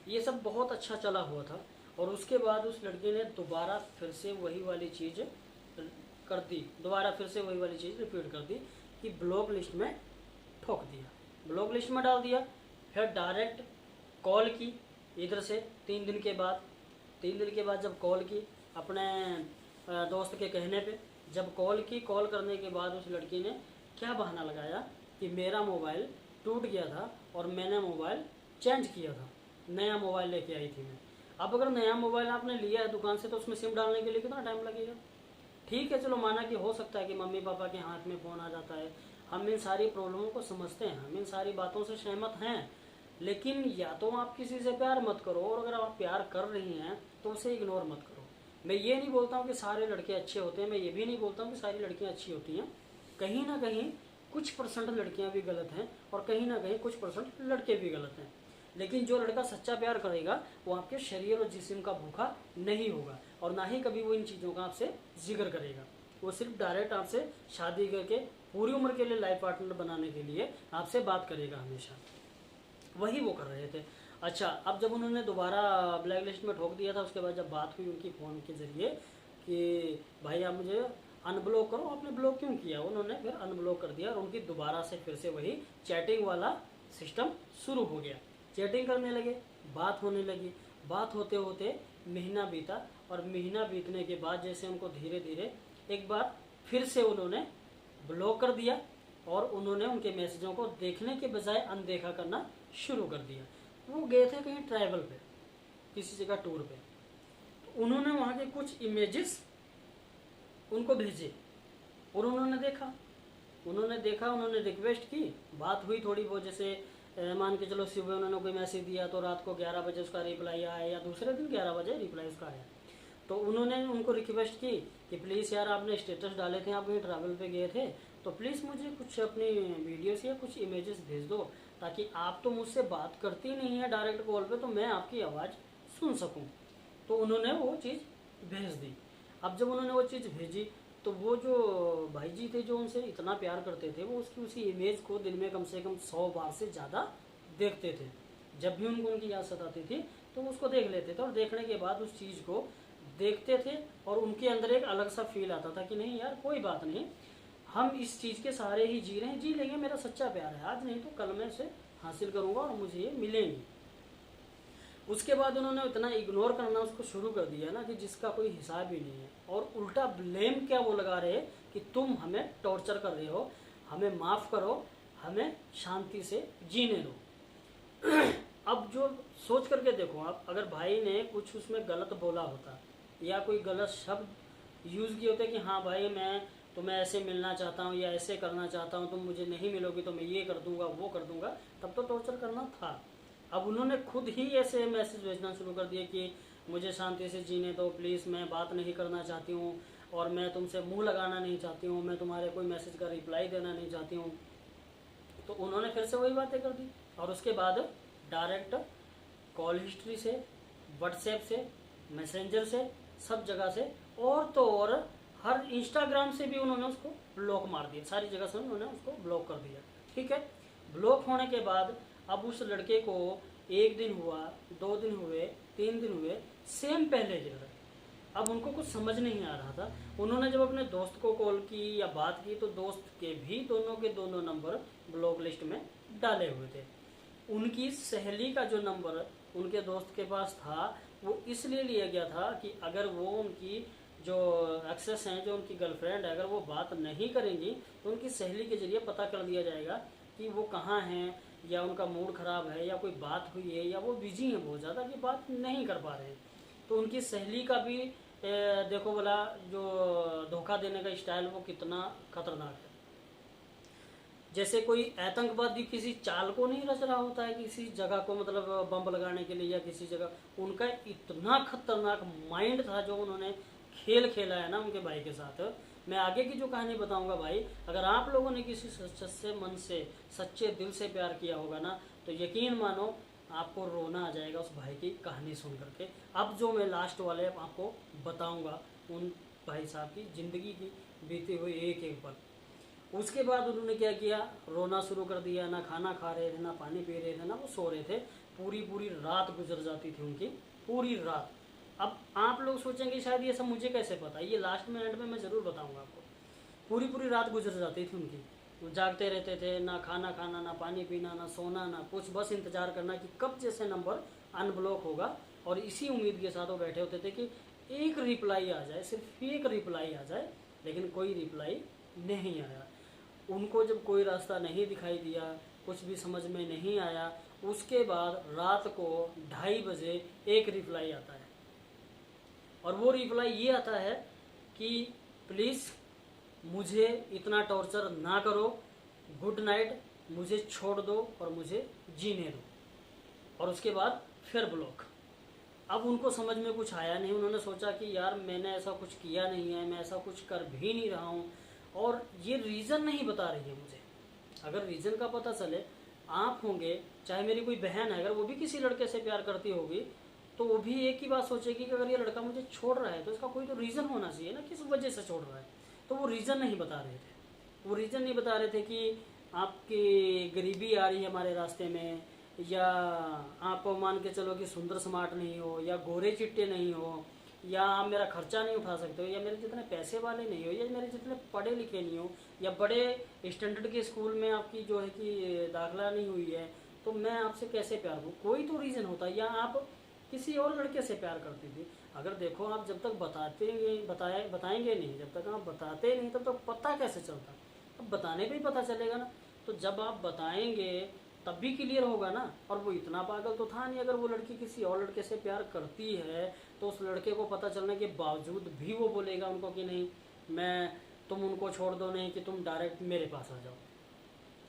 ये सब बहुत अच्छा चला हुआ था। और उसके बाद उस लड़के ने दोबारा फिर से वही वाली चीज़ कर दी, दोबारा फिर से वही वाली चीज़ रिपीट कर दी कि ब्लॉक लिस्ट में ठोक दिया, ब्लॉक लिस्ट में डाल दिया। फिर डायरेक्ट कॉल की इधर से 3 दिन के बाद जब कॉल की अपने दोस्त के कहने पे, जब कॉल की, कॉल करने के बाद उस लड़की ने क्या बहाना लगाया कि मेरा मोबाइल टूट गया था और मैंने मोबाइल चेंज किया था, नया मोबाइल लेके आई थी मैं। अब अगर नया मोबाइल आपने लिया है दुकान से तो उसमें सिम डालने के लिए कितना टाइम लगेगा। ठीक है चलो माना कि हो सकता है कि मम्मी पापा के हाथ में फ़ोन आ जाता है, हम इन सारी प्रॉब्लमों को समझते हैं, हम इन सारी बातों से सहमत हैं, लेकिन या तो आप किसी से प्यार मत करो, और अगर आप प्यार कर रही हैं तो उसे इग्नोर मत करो। मैं ये नहीं बोलता हूँ कि सारे लड़के अच्छे होते हैं, मैं ये भी नहीं बोलता हूँ कि सारी लड़कियाँ अच्छी होती हैं। कहीं ना कहीं कुछ परसेंट लड़कियाँ भी गलत हैं और कहीं ना कहीं कुछ परसेंट लड़के भी गलत हैं। लेकिन जो लड़का सच्चा प्यार करेगा वो आपके शरीर और जिस्म का भूखा नहीं होगा और ना ही कभी वो इन चीज़ों का आपसे जिक्र करेगा। वो सिर्फ डायरेक्ट आपसे शादी करके पूरी उम्र के लिए लाइफ पार्टनर बनाने के लिए आपसे बात करेगा हमेशा। वही वो कर रहे थे। अच्छा, अब जब उन्होंने दोबारा ब्लैक लिस्ट में ठोक दिया था, उसके बाद जब बात हुई उनकी फ़ोन के ज़रिए कि भाई आप मुझे अनब्लॉक करो, आपने ब्लॉक क्यों किया, उन्होंने फिर अनब्लॉक कर दिया और उनकी दोबारा से फिर से वही चैटिंग वाला सिस्टम शुरू हो गया। चैटिंग करने लगे, बात होने लगी, बात होते होते महीना बीता और महीना बीतने के बाद जैसे उनको धीरे धीरे एक बार फिर से उन्होंने ब्लॉक कर दिया और उन्होंने उनके मैसेजों को देखने के बजाय अनदेखा करना शुरू कर दिया। वो गए थे कहीं ट्रैवल पे, किसी जगह टूर पे, तो उन्होंने वहाँ के कुछ इमेजेस उनको भेजे और उन्होंने देखा, उन्होंने रिक्वेस्ट की, बात हुई थोड़ी बहुत, जैसे मान के चलो सुबह उन्होंने कोई मैसेज दिया तो रात को 11 बजे उसका रिप्लाई आया या दूसरे दिन 11 बजे रिप्लाई उसका आया। तो उन्होंने उनको रिक्वेस्ट की कि प्लीज़ यार आपने स्टेटस डाले थे, आप कहीं ट्रैवल पे गए थे, तो प्लीज़ मुझे कुछ अपनी वीडियोस या कुछ इमेजेस भेज दो, ताकि आप तो मुझसे बात करती नहीं है डायरेक्ट कॉल पे, तो मैं आपकी आवाज़ सुन सकूं। तो उन्होंने वो चीज़ भेज दी। अब जब उन्होंने वो चीज़ भेजी तो वो जो भाई जी थे जो उनसे इतना प्यार करते थे, वो उसकी उसी इमेज को दिन में कम से कम 100 बार से ज़्यादा देखते थे। जब भी उनको उनकी याद सताती थी तो उसको देख लेते थे और देखने के बाद उस चीज़ को देखते थे और उनके अंदर एक अलग सा फील आता था कि नहीं यार कोई बात नहीं, हम इस चीज़ के सहारे ही जी रहे हैं, जी लेंगे, मेरा सच्चा प्यार है, आज नहीं तो कल मैं इसे हासिल करूँगा और मुझे ये मिलेंगी। उसके बाद उन्होंने इतना इग्नोर करना उसको शुरू कर दिया ना कि जिसका कोई हिसाब ही नहीं है, और उल्टा ब्लेम क्या वो लगा रहे कि तुम हमें टॉर्चर कर रहे हो, हमें माफ़ करो, हमें शांति से जीने दो। अब जो सोच करके देखो आप, अगर भाई ने कुछ उसमें गलत बोला होता या कोई गलत शब्द यूज़ किए होते कि हाँ भाई मैं तुम्हें ऐसे मिलना चाहता हूँ या ऐसे करना चाहता हूँ, तुम मुझे नहीं मिलोगी तो मैं ये कर दूंगा वो कर दूंगा, तब तो टॉर्चर करना था। अब उन्होंने खुद ही ऐसे मैसेज भेजना शुरू कर दिए कि मुझे शांति से जीने दो प्लीज़, मैं बात नहीं करना चाहती हूँ और मैं तुमसे मुंह लगाना नहीं चाहती हूँ, मैं तुम्हारे कोई मैसेज का रिप्लाई देना नहीं चाहती हूँ। तो उन्होंने फिर से वही बातें कर दी और उसके बाद डायरेक्ट कॉल हिस्ट्री से, व्हाट्सएप से, मैसेंजर से, सब जगह से, और तो और हर इंस्टाग्राम से भी उन्होंने उसको ब्लॉक मार दिया, सारी जगह से उन्होंने उसको ब्लॉक कर दिया। ठीक है, ब्लॉक होने के बाद अब उस लड़के को 1 दिन हुआ, 2 दिन हुए, 3 दिन हुए, सेम पहले जगह। अब उनको कुछ समझ नहीं आ रहा था। उन्होंने जब अपने दोस्त को कॉल की या बात की तो दोस्त के भी दोनों के दोनों नंबर ब्लॉक लिस्ट में डाले हुए थे। उनकी सहेली का जो नंबर उनके दोस्त के पास था वो इसलिए लिया गया था कि अगर वो उनकी जो एक्सेस हैं, जो उनकी गर्लफ्रेंड है, अगर वो बात नहीं करेंगी तो उनकी सहेली के जरिए पता कर दिया जाएगा कि वो कहाँ हैं, या उनका मूड ख़राब है, या कोई बात हुई है, या वो बिजी हैं बहुत ज़्यादा कि बात नहीं कर पा रहे हैं। तो उनकी सहेली का भी देखो बोला जो धोखा देने का स्टाइल वो कितना खतरनाक है। जैसे कोई आतंकवादी किसी चाल को नहीं रच रहा होता है किसी जगह को मतलब बम लगाने के लिए या किसी जगह, उनका इतना खतरनाक माइंड था जो उन्होंने खेल खेला है ना उनके भाई के साथ। मैं आगे की जो कहानी बताऊंगा भाई, अगर आप लोगों ने किसी सच्चे मन से, सच्चे दिल से प्यार किया होगा ना तो यकीन मानो आपको रोना आ जाएगा उस भाई की कहानी सुन करके। अब जो मैं लास्ट वाले आपको बताऊंगा उन भाई साहब की ज़िंदगी की बीती हुई एक एक पल। उसके बाद उन्होंने क्या किया, रोना शुरू कर दिया। ना खाना खा रहे थे, ना पानी पी रहे थे, ना वो सो रहे थे। पूरी पूरी रात गुजर जाती थी उनकी, पूरी रात। अब आप लोग सोचेंगे शायद ये सब मुझे कैसे पता, ये लास्ट में एंड में मैं ज़रूर बताऊंगा आपको। पूरी पूरी रात गुजर जाती थी उनकी, वो जागते रहते थे, ना खाना खाना, ना पानी पीना, ना सोना, ना कुछ, बस इंतज़ार करना कि कब जैसे नंबर अनब्लॉक होगा। और इसी उम्मीद के साथ वो बैठे होते थे कि एक रिप्लाई आ जाए, सिर्फ एक रिप्लाई आ जाए। लेकिन कोई रिप्लाई नहीं आया। उनको जब कोई रास्ता नहीं दिखाई दिया, कुछ भी समझ में नहीं आया, उसके बाद रात को 2:30 बजे एक रिप्लाई आता है। और वो रिप्लाई ये आता है कि प्लीज़ मुझे इतना टॉर्चर ना करो, गुड नाइट, मुझे छोड़ दो और मुझे जीने दो। और उसके बाद फिर ब्लॉक। अब उनको समझ में कुछ आया नहीं। उन्होंने सोचा कि यार मैंने ऐसा कुछ किया नहीं है, मैं ऐसा कुछ कर भी नहीं रहा हूँ और ये रीज़न नहीं बता रही है मुझे। अगर रीज़न का पता चले, आप होंगे, चाहे मेरी कोई बहन है, अगर वो भी किसी लड़के से प्यार करती होगी तो वो भी एक ही बात सोचेगी कि अगर ये लड़का मुझे छोड़ रहा है तो इसका कोई तो रीज़न होना चाहिए ना, किस वजह से छोड़ रहा है। तो वो रीज़न नहीं बता रहे थे। वो रीज़न नहीं बता रहे थे कि आपकी गरीबी आ रही है हमारे रास्ते में, या आप मान के चलो कि सुंदर स्मार्ट नहीं हो, या गोरे चिट्टे नहीं हो, या आप मेरा खर्चा नहीं उठा सकते हो, या मेरे जितने पैसे वाले नहीं हो, या मेरे जितने पढ़े लिखे नहीं हो, या बड़े स्टैंडर्ड के स्कूल में आपकी जो है कि दाखिला नहीं हुई है, तो मैं आपसे कैसे प्यार करूँ। कोई तो रीज़न होता है। या आप किसी और लड़के से प्यार करती थी। अगर देखो आप जब तक बताएंगे नहीं, जब तक आप बताते नहीं तब तक पता कैसे चलता। अब बताने पे ही पता चलेगा ना। तो जब आप बताएंगे तब भी क्लियर होगा ना। और वो इतना पागल तो था नहीं। अगर वो लड़की किसी और लड़के से प्यार करती है तो उस लड़के को पता चलने के बावजूद भी वो बोलेगा उनको कि नहीं, मैं, तुम उनको छोड़ दो, नहीं कि तुम डायरेक्ट मेरे पास आ जाओ।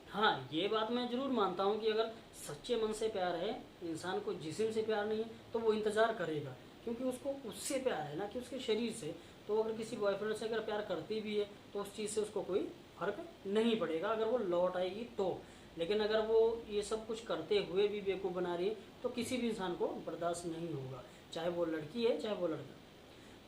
हाँ, ये बात मैं ज़रूर मानता हूँ कि अगर सच्चे मन से प्यार है, इंसान को जिस्म से प्यार नहीं है, तो वो इंतज़ार करेगा, क्योंकि उसको उससे प्यार है ना कि उसके शरीर से। तो अगर किसी बॉयफ्रेंड से अगर प्यार करती भी है तो उस चीज़ से उसको कोई फ़र्क नहीं पड़ेगा अगर वो लौट आएगी तो। लेकिन अगर वो ये सब कुछ करते हुए भी बेवकूफ़ बना रही है तो किसी भी इंसान को बर्दाश्त नहीं होगा, चाहे वो लड़की है चाहे वो लड़का।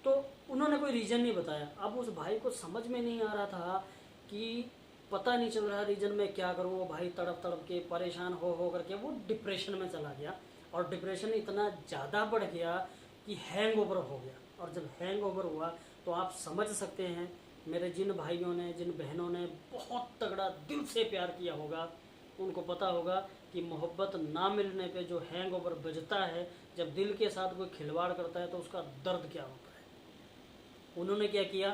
तो उन्होंने कोई रीज़न नहीं बताया। अब उस भाई को समझ में नहीं आ रहा था कि पता नहीं चल रहा रीजन में क्या करूँ। वो भाई तड़प तड़प के परेशान हो करके वो डिप्रेशन में चला गया। और डिप्रेशन इतना ज़्यादा बढ़ गया कि हैंगओवर हो गया। और जब हैंगओवर हुआ तो आप समझ सकते हैं, मेरे जिन भाइयों ने, जिन बहनों ने बहुत तगड़ा दिल से प्यार किया होगा, उनको पता होगा कि मोहब्बत ना मिलने पे जो हैंगओवर बजता है, जब दिल के साथ कोई खिलवाड़ करता है तो उसका दर्द क्या होता है। उन्होंने क्या किया,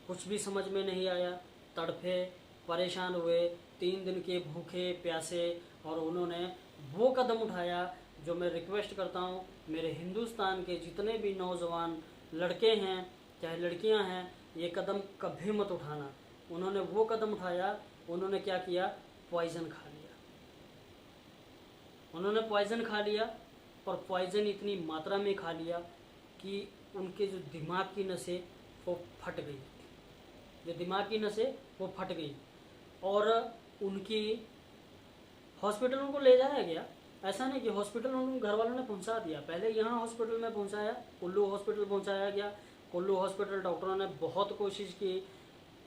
कुछ भी समझ में नहीं आया, तड़फे, परेशान हुए, 3 दिन के भूखे प्यासे, और उन्होंने वो कदम उठाया जो मैं रिक्वेस्ट करता हूँ, मेरे हिंदुस्तान के जितने भी नौजवान लड़के हैं चाहे लड़कियां हैं, ये कदम कभी मत उठाना। उन्होंने वो कदम उठाया, उन्होंने क्या किया, पॉइज़न खा लिया। उन्होंने पॉइज़न खा लिया और पॉइज़न इतनी मात्रा में खा लिया कि उनके जो दिमाग की नसें वो फट गई, जो दिमाग की नसें वो फट गई और उनकी हॉस्पिटल उनको ले जाया गया। ऐसा नहीं कि हॉस्पिटल उनको घर वालों ने पहुंचा दिया, पहले यहाँ हॉस्पिटल में पहुंचाया, कुल्लू हॉस्पिटल पहुंचाया गया। कुल्लू हॉस्पिटल डॉक्टरों ने बहुत कोशिश की,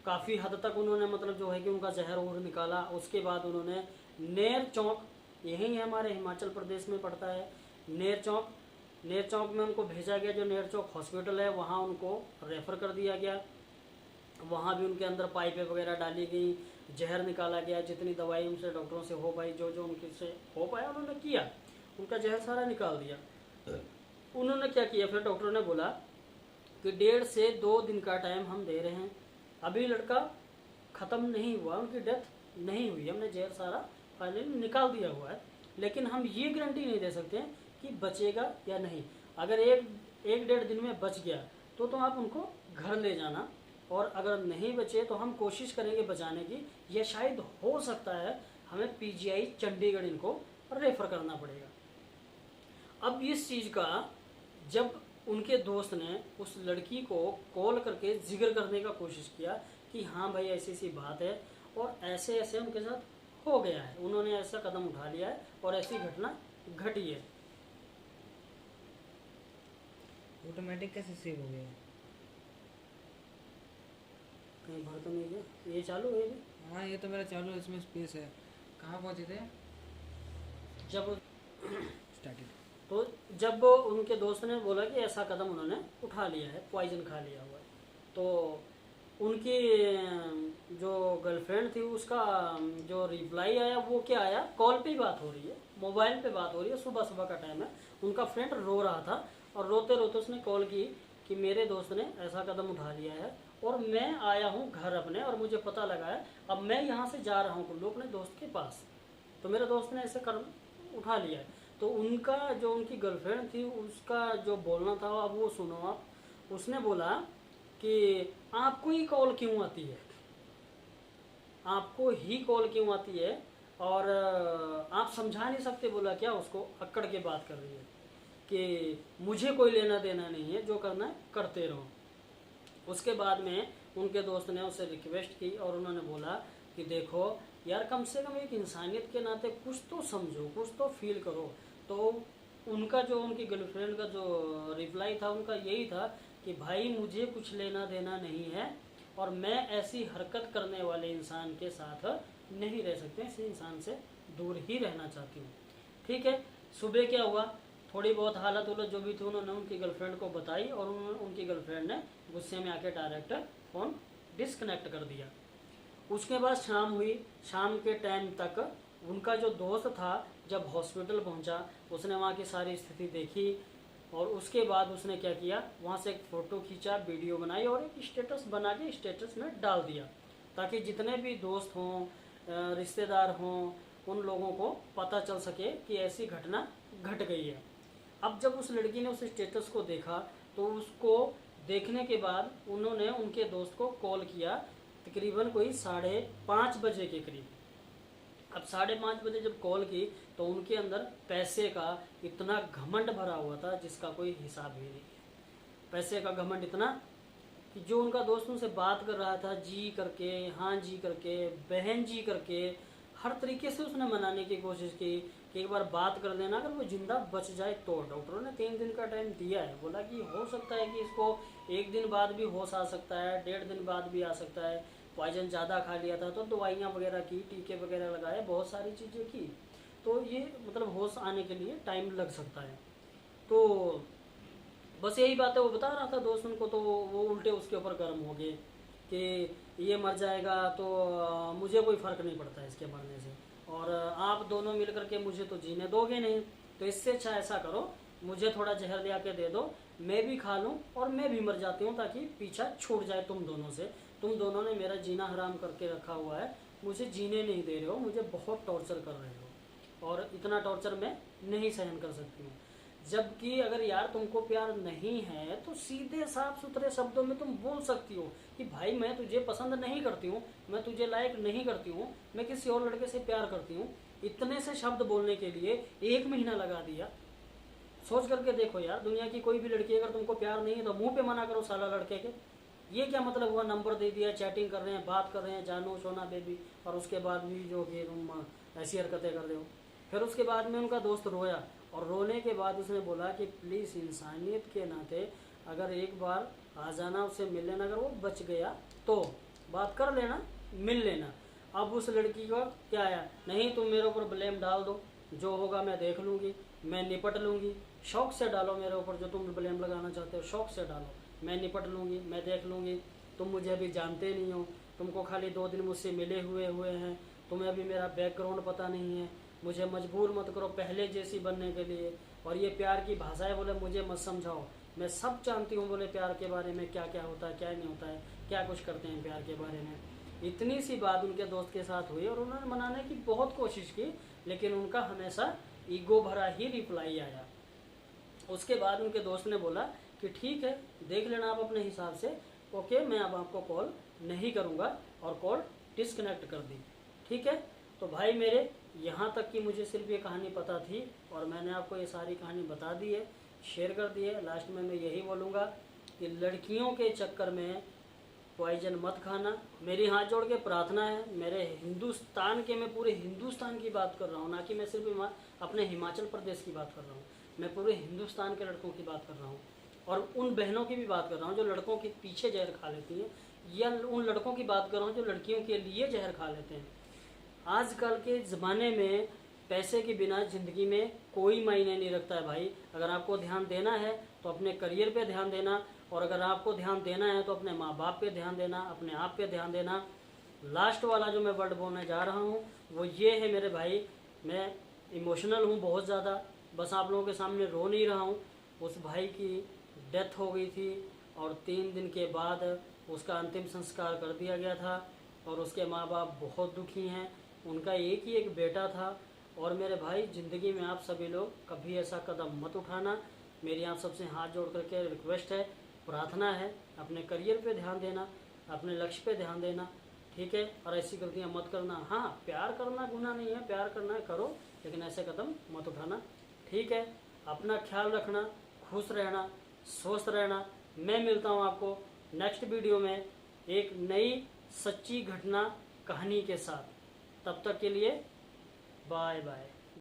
काफ़ी हद तक उन्होंने मतलब जो है कि उनका जहर और निकाला। उसके बाद उन्होंने नेर चौक, यही हमारे हिमाचल प्रदेश में पड़ता है नेर चौक में उनको भेजा गया। जो नेर चौक हॉस्पिटल है वहाँ उनको रेफ़र कर दिया गया। वहाँ भी उनके अंदर पाइपें वगैरह डाली गई, जहर निकाला गया, जितनी दवाई उनसे डॉक्टरों से हो पाई, जो जो उनके से हो पाया उन्होंने किया, उनका जहर सारा निकाल दिया। उन्होंने क्या किया, फिर डॉक्टरों ने बोला कि 1.5 से 2 दिन का टाइम हम दे रहे हैं, अभी लड़का ख़त्म नहीं हुआ, उनकी डेथ नहीं हुई, हमने जहर सारा फाइनली निकाल दिया हुआ है, लेकिन हम ये गारंटी नहीं दे सकते हैं कि बचेगा या नहीं। अगर एक 1.5 दिन में बच गया तो आप उनको घर ले जाना, और अगर नहीं बचे तो हम कोशिश करेंगे बचाने की, या शायद हो सकता है हमें पीजीआई चंडीगढ़ इनको रेफ़र करना पड़ेगा। अब इस चीज़ का जब उनके दोस्त ने उस लड़की को कॉल करके जिक्र करने का कोशिश किया कि हाँ भाई ऐसी ऐसी बात है और ऐसे ऐसे उनके साथ हो गया है, उन्होंने ऐसा कदम उठा लिया है और ऐसी घटना घटी है। ऑटोमेटिक कैसे सेव हो गया? कहीं भर तो नहीं गया? ये चालू है भी? हाँ ये तो मेरा चालू है, इसमें स्पेस है। कहाँ पहुँचे थे? जब स्टार्टेड। तो जब उनके दोस्त ने बोला कि ऐसा कदम उन्होंने उठा लिया है, पॉइजन खा लिया हुआ है, तो उनकी जो गर्लफ्रेंड थी उसका जो रिप्लाई आया वो क्या आया, कॉल पे ही बात हो रही है, मोबाइल पे बात हो रही है, सुबह सुबह का टाइम है, उनका फ्रेंड रो रहा था और रोते रोते उसने कॉल की कि मेरे दोस्त ने ऐसा कदम उठा लिया है और मैं आया हूँ घर अपने और मुझे पता लगा है, अब मैं यहाँ से जा रहा हूँ कुल्लू अपने दोस्त के पास, तो मेरे दोस्त ने ऐसे कदम उठा लिया है। तो उनका जो उनकी गर्लफ्रेंड थी उसका जो बोलना था अब वो सुनो आप। उसने बोला कि आपको ही कॉल क्यों आती है, आपको ही कॉल क्यों आती है, और आप समझा नहीं सकते, बोला क्या उसको, अक्कड़ के बात कर रही है कि मुझे कोई लेना देना नहीं है, जो करना है करते रहो। उसके बाद में उनके दोस्त ने उससे रिक्वेस्ट की और उन्होंने बोला कि देखो यार, कम से कम एक इंसानियत के नाते कुछ तो समझो, कुछ तो फील करो। तो उनका जो उनकी गर्लफ्रेंड का जो रिप्लाई था उनका यही था कि भाई मुझे कुछ लेना देना नहीं है और मैं ऐसी हरकत करने वाले इंसान के साथ नहीं रह सकते, ऐसे इंसान से दूर ही रहना चाहती हूँ। ठीक है, सुबह क्या हुआ, थोड़ी बहुत हालत उलट जो भी थी उन्होंने उनकी गर्लफ्रेंड को बताई और उनकी गर्लफ्रेंड ने गुस्से में आके डायरेक्ट फ़ोन डिस्कनेक्ट कर दिया। उसके बाद शाम हुई, शाम के टाइम तक उनका जो दोस्त था जब हॉस्पिटल पहुंचा, उसने वहाँ की सारी स्थिति देखी और उसके बाद उसने क्या किया, वहाँ से एक फ़ोटो खींचा, वीडियो बनाई और एक स्टेटस बना के स्टेटस में डाल दिया, ताकि जितने भी दोस्त हों, रिश्तेदार हों, उन लोगों को पता चल सके कि ऐसी घटना घट गई है। अब जब उस लड़की ने उस स्टेटस को देखा तो उसको देखने के बाद उन्होंने उनके दोस्त को कॉल किया, तकरीबन कोई 5:30 बजे के करीब। अब 5:30 बजे जब कॉल की तो उनके अंदर पैसे का इतना घमंड भरा हुआ था जिसका कोई हिसाब ही नहीं है। पैसे का घमंड इतना कि जो उनका दोस्त उनसे बात कर रहा था जी करके, हाँ जी करके, बहन जी करके, हर तरीके से उसने मनाने की कोशिश की कि एक बार बात कर लेना, अगर वो जिंदा बच जाए तो। डॉक्टरों ने 3 दिन का टाइम दिया है, बोला कि हो सकता है कि इसको 1 दिन बाद भी होश आ सकता है, 1.5 दिन बाद भी आ सकता है, पॉइजन ज़्यादा खा लिया था तो दवाइयाँ वगैरह की, टीके वगैरह लगाए, बहुत सारी चीज़ें की, तो ये मतलब होश आने के लिए टाइम लग सकता है। तो बस यही बात है, वो बता रहा था दोस्त उनको, तो वो उल्टे उसके ऊपर गर्म हो गए कि ये मर जाएगा तो मुझे कोई फ़र्क नहीं पड़ता इसके मरने से, और आप दोनों मिल करके मुझे तो जीने दोगे नहीं, तो इससे अच्छा ऐसा करो मुझे थोड़ा जहर ले आके दे दो, मैं भी खा लूँ और मैं भी मर जाती हूँ, ताकि पीछा छूट जाए तुम दोनों से। तुम दोनों ने मेरा जीना हराम करके रखा हुआ है, मुझे जीने नहीं दे रहे हो, मुझे बहुत टॉर्चर कर रहे हो और इतना टॉर्चर मैं नहीं सहन कर सकती हूँ। जबकि अगर यार तुमको प्यार नहीं है तो सीधे साफ सुथरे शब्दों में तुम बोल सकती हो कि भाई मैं तुझे पसंद नहीं करती हूँ, मैं तुझे लायक नहीं करती हूँ, मैं किसी और लड़के से प्यार करती हूँ। इतने से शब्द बोलने के लिए 1 महीना लगा दिया। सोच करके देखो यार, दुनिया की कोई भी लड़की अगर तुमको प्यार नहीं है तो मुंह पे मना करो साला लड़के के। ये क्या मतलब हुआ, नंबर दे दिया, चैटिंग कर रहे हैं, बात कर रहे हैं, जानू सोना बेबी, और उसके बाद भी जो कि तुम ऐसी हरकतें कर रहे हो। फिर उसके बाद में उनका दोस्त रोया, और रोने के बाद उसने बोला कि प्लीज़ इंसानियत के नाते अगर एक बार आ जाना, उससे मिल लेना, अगर वो बच गया तो बात कर लेना, मिल लेना। अब उस लड़की का क्या आया, नहीं तुम मेरे ऊपर ब्लेम डाल दो, जो होगा मैं देख लूँगी, मैं निपट लूँगी। शौक से डालो मेरे ऊपर, जो तुम ब्लेम लगाना चाहते हो शौक से डालो, मैं निपट लूँगी, मैं देख लूँगी। तुम मुझे अभी जानते नहीं हो, तुमको खाली 2 दिन मुझसे मिले हुए हैं, तुम्हें अभी मेरा बैकग्राउंड पता नहीं है, मुझे मजबूर मत करो पहले जैसी बनने के लिए। और ये प्यार की भाषाएं बोले मुझे मत समझाओ, मैं सब जानती हूँ बोले प्यार के बारे में, क्या क्या होता है क्या नहीं होता है, क्या कुछ करते हैं प्यार के बारे में। इतनी सी बात उनके दोस्त के साथ हुई और उन्होंने मनाने की बहुत कोशिश की, लेकिन उनका हमेशा ईगो भरा ही रिप्लाई आया। उसके बाद उनके दोस्त ने बोला कि ठीक है देख लेना आप अपने हिसाब से, ओके मैं अब आपको कॉल नहीं करूँगा, और कॉल डिस्कनेक्ट कर दी। ठीक है, तो भाई मेरे यहाँ तक कि मुझे सिर्फ ये कहानी पता थी और मैंने आपको ये सारी कहानी बता दी है, शेयर कर दी है। लास्ट में मैं यही बोलूँगा कि लड़कियों के चक्कर में पॉइजन मत खाना। मेरी हाथ जोड़ के प्रार्थना है, मेरे हिंदुस्तान के, मैं पूरे हिंदुस्तान की बात कर रहा हूँ, ना कि मैं सिर्फ अपने हिमाचल प्रदेश की बात कर रहा हूँ, मैं पूरे हिंदुस्तान के लड़कों की बात कर रहा हूँ, और उन बहनों की भी बात कर रहा हूँ जो लड़कों के पीछे जहर खा लेती हैं, या उन लड़कों की बात कर रहा हूँ जो लड़कियों के लिए जहर खा लेते हैं। आजकल के ज़माने में पैसे के बिना ज़िंदगी में कोई मायने नहीं रखता है भाई। अगर आपको ध्यान देना है तो अपने करियर पे ध्यान देना, और अगर आपको ध्यान देना है तो अपने माँ बाप पे ध्यान देना, अपने आप पे ध्यान देना। लास्ट वाला जो मैं वर्ड बोलने जा रहा हूँ वो ये है मेरे भाई, मैं इमोशनल हूँ बहुत ज़्यादा, बस आप लोगों के सामने रो नहीं रहा हूँ। उस भाई की डेथ हो गई थी और 3 दिन के बाद उसका अंतिम संस्कार कर दिया गया था, और उसके माँ बाप बहुत दुखी हैं। उनका एक ही एक बेटा था। और मेरे भाई ज़िंदगी में आप सभी लोग कभी ऐसा कदम मत उठाना, मेरी आप सबसे हाथ जोड़ करके रिक्वेस्ट है, प्रार्थना है, अपने करियर पे ध्यान देना, अपने लक्ष्य पे ध्यान देना। ठीक है, और ऐसी गलतियाँ मत करना। हाँ प्यार करना गुनाह नहीं है, प्यार करना है करो, लेकिन ऐसे कदम मत उठाना। ठीक है, अपना ख्याल रखना, खुश रहना, स्वस्थ रहना। मैं मिलता हूँ आपको नेक्स्ट वीडियो में एक नई सच्ची घटना कहानी के साथ। तब तक के लिए बाय बाय।